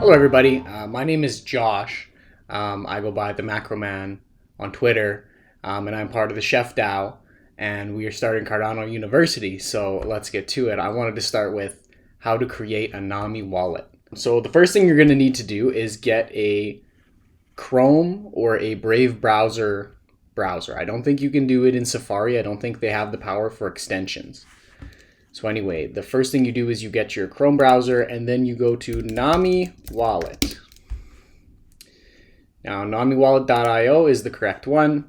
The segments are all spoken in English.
Hello everybody, my name is Josh. I go by the Macroman on Twitter, and I'm part of the ChefDAO, and we are starting Cardano University, so let's get to it. I wanted to start with how to create a Nami wallet. So the first thing you're going to need to do is get a Chrome or a Brave browser. I don't think you can do it in Safari. I don't think they have the power for extensions. So anyway, the first thing you do is you get your Chrome browser and then you go to Nami Wallet. Now, NamiWallet.io is the correct one.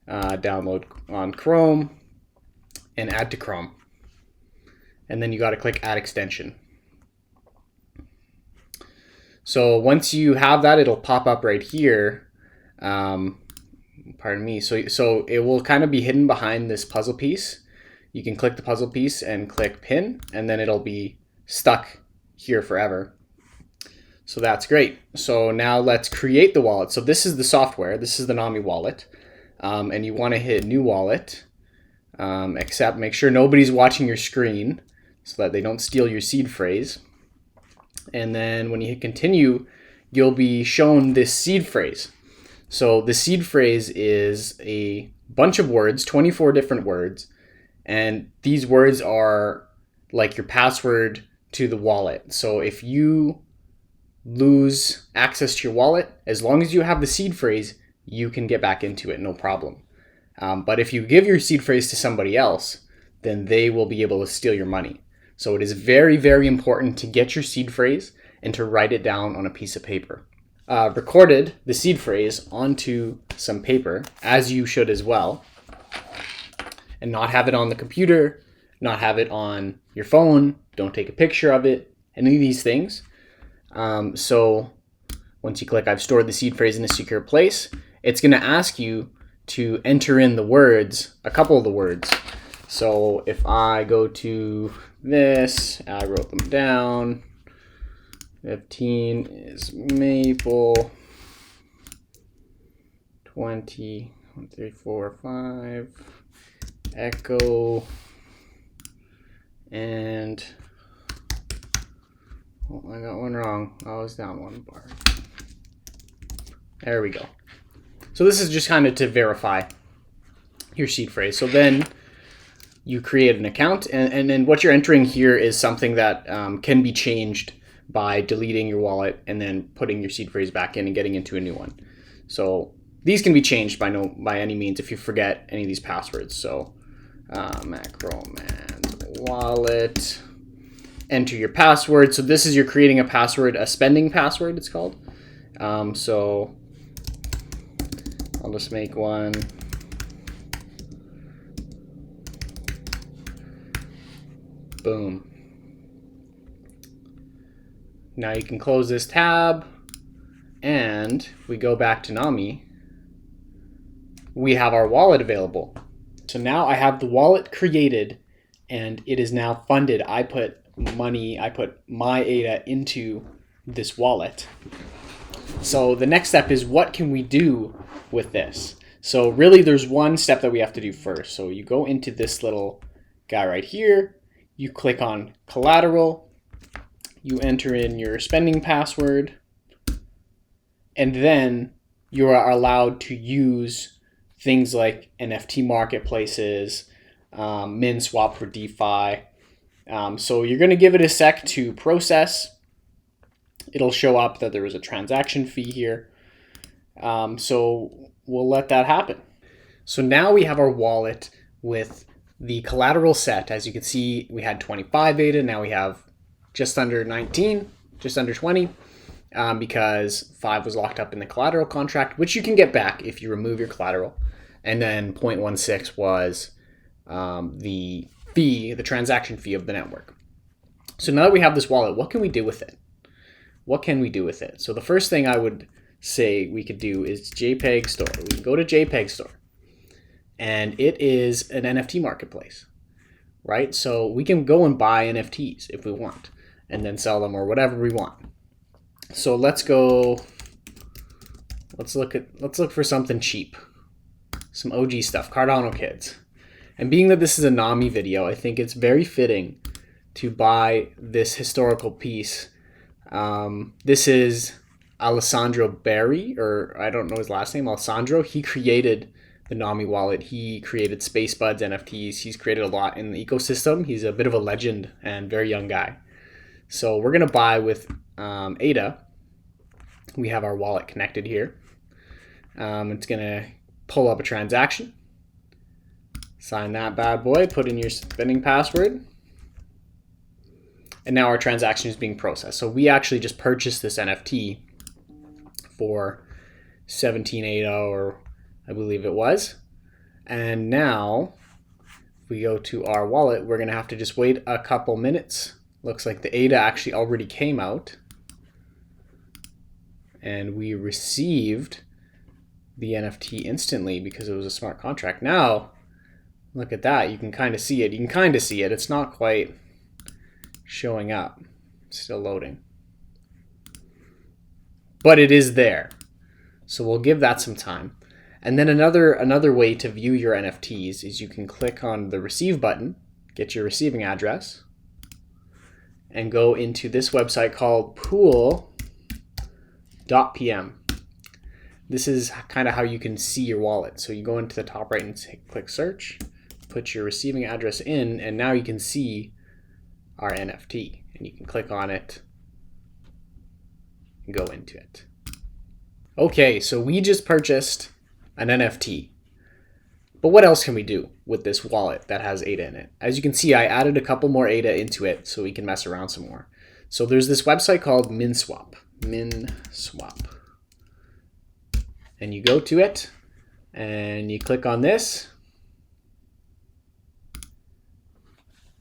Download on Chrome and add to Chrome. And then you got to click Add Extension. So once you have that, it'll pop up right here. Pardon me. So it will kind of be hidden behind this puzzle piece. You can click the puzzle piece and click pin, and then it'll be stuck here forever. So that's great. So now let's create the wallet. So this is the software. This is the Nami wallet. And you want to hit new wallet, except make sure nobody's watching your screen so that they don't steal your seed phrase. And then when you hit continue, you'll be shown this seed phrase. So the seed phrase is a bunch of words, 24 different words. And these words are like your password to the wallet. So if you lose access to your wallet, as long as you have the seed phrase, you can get back into it, no problem. But if you give your seed phrase to somebody else, then they will be able to steal your money. So it is very, very important to get your seed phrase and to write it down on a piece of paper. Recorded the seed phrase onto some paper, as you should as well. And not have it on the computer, not have it on your phone, don't take a picture of it, any of these things. So once you click I've stored the seed phrase in a secure place, it's going to ask you to enter in the words, a couple of the words. So if I go to this, I wrote them down. 15 is maple. 20, 1, 3, 4, 5. Echo, and oh, I got one wrong. I was down one bar. There we go. So this is just kind of to verify your seed phrase. So then you create an account, and then what you're entering here is something that can be changed by deleting your wallet and then putting your seed phrase back in and getting into a new one. So these can be changed by any means if you forget any of these passwords. So Macroman wallet, enter your password. So this is you're creating a password, a spending password it's called. So I'll just make one. Boom. Now you can close this tab and we go back to Nami. We have our wallet available. So now I have the wallet created and it is now funded. I put my ADA into this wallet. So the next step is what can we do with this? So really there's one step that we have to do first. So you go into this little guy right here, you click on collateral, you enter in your spending password, and then you are allowed to use things like NFT marketplaces, Minswap for DeFi. So you're going to give it a sec to process. It'll show up that there was a transaction fee here. So we'll let that happen. So now we have our wallet with the collateral set. As you can see, we had 25 ADA. Now we have just under 19, just under 20. Because 5 was locked up in the collateral contract, which you can get back if you remove your collateral. And then 0.16 was the fee, the transaction fee of the network. So now that we have this wallet, what can we do with it? What can we do with it? So the first thing I would say we could do is JPG Store. We can go to JPG Store. And it is an NFT marketplace, right? So we can go and buy NFTs if we want, and then sell them or whatever we want. So let's go, let's look for something cheap. Some OG stuff, Cardano kids. And being that this is a Nami video, I think it's very fitting to buy this historical piece This is Alessandro Berry, or I don't know his last name, Alessandro. He created the Nami wallet. He created Space Buds, NFTs. He's created a lot in the ecosystem. He's a bit of a legend and very young guy. So we're going to buy with ADA. We have our wallet connected here. It's going to pull up a transaction. Sign that bad boy, put in your spending password. And now our transaction is being processed. So we actually just purchased this NFT for 17 ADA, or I believe it was. And now if we go to our wallet, we're going to have to just wait a couple minutes. Looks like the ADA actually already came out. And we received the NFT instantly because it was a smart contract. Now, look at that. You can kind of see it. You can kind of see it. It's not quite showing up. It's still loading. But it is there. So we'll give that some time. And then another way to view your NFTs is you can click on the receive button, get your receiving address, and go into this website called pool.pm. This is kind of how you can see your wallet. So you go into the top right and click search, put your receiving address in, and now you can see our NFT. And you can click on it and go into it. Okay, so we just purchased an NFT. But what else can we do with this wallet that has ADA in it? As you can see, I added a couple more ADA into it so we can mess around some more. So there's this website called Minswap. Minswap. And you go to it and you click on this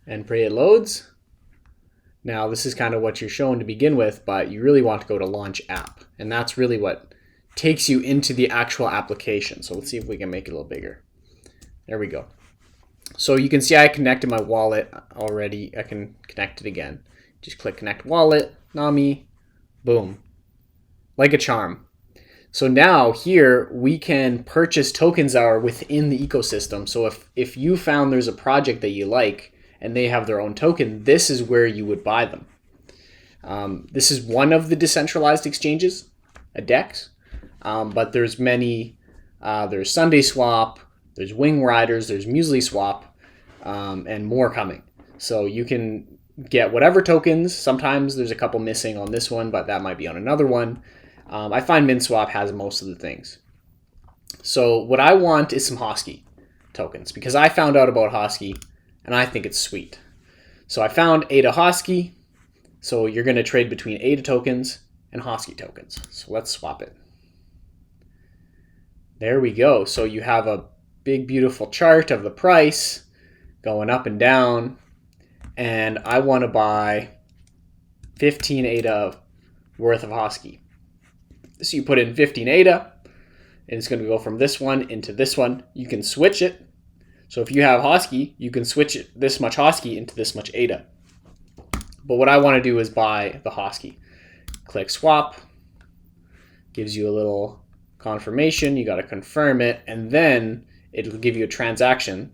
and pray it loads. Now this is kind of what you're shown to begin with, but you really want to go to launch app. And that's really what takes you into the actual application. So let's see if we can make it a little bigger. There we go. So you can see I connected my wallet already. I can connect it again. Just click connect wallet, Nami, boom. Like a charm. So now here we can purchase tokens that are within the ecosystem. So if you found there's a project that you like and they have their own token, this is where you would buy them. This is one of the decentralized exchanges, a DEX, but there's many. There's Sunday Swap, there's Wing Riders, there's Muesli Swap, and more coming. So you can get whatever tokens. Sometimes there's a couple missing on this one, but that might be on another one. I find Minswap has most of the things. So what I want is some Hosky tokens because I found out about Hosky and I think it's sweet. So I found ADA Hosky. So you're going to trade between ADA tokens and Hosky tokens. So let's swap it. There we go. So you have a big, beautiful chart of the price going up and down. And I want to buy 15 ADA worth of Hosky. So you put in 15 ADA, and it's going to go from this one into this one. You can switch it. So if you have Hosky, you can switch it, this much Hosky into this much ADA. But what I want to do is buy the Hosky. Click swap. Gives you a little confirmation. You got to confirm it, and then it'll give you a transaction.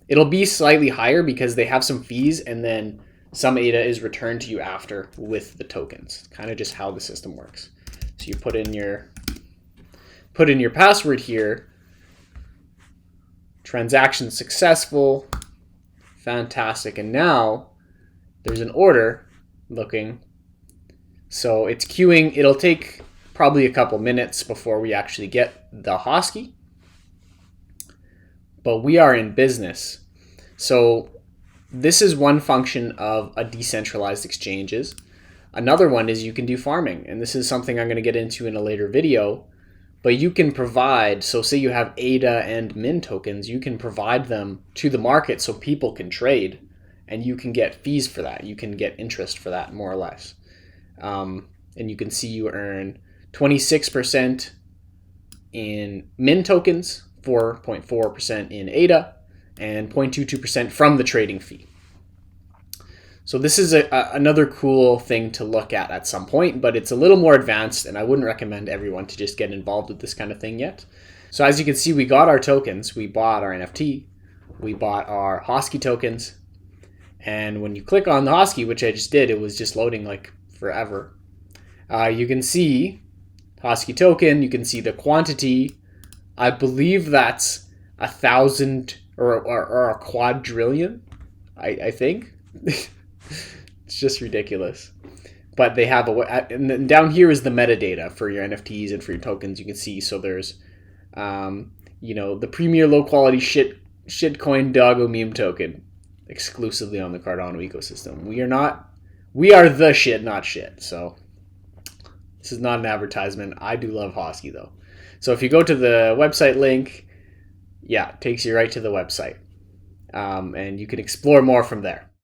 It'll be slightly higher because they have some fees, and then some ADA is returned to you after with the tokens. Kind of just how the system works. So you put in your password here. Transaction successful. Fantastic. And now there's an order looking. So it's queuing. It'll take probably a couple minutes before we actually get the Hosky. But we are in business. So this is one function of a decentralized exchanges. Another one is you can do farming, and this is something I'm going to get into in a later video, but you can provide, so say you have ADA and Min tokens, you can provide them to the market so people can trade, and you can get fees for that. You can get interest for that, more or less. And you can see you earn 26% in Min tokens, 4.4% in ADA, and 0.22% from the trading fee. So this is another cool thing to look at some point, but it's a little more advanced, and I wouldn't recommend everyone to just get involved with this kind of thing yet. So as you can see, we got our tokens, we bought our NFT, we bought our Hosky tokens, and when you click on the Hosky, which I just did, it was just loading like forever. You can see Hosky token. You can see the quantity. I believe that's 1,000 or a quadrillion. I think. It's just ridiculous. But they have and then down here is the metadata for your NFTs and for your tokens. You can see, so there's, the premier low quality shitcoin doggo meme token exclusively on the Cardano ecosystem. We are the shit, not shit. So this is not an advertisement. I do love Hosky though. So if you go to the website link, yeah, it takes you right to the website. And you can explore more from there.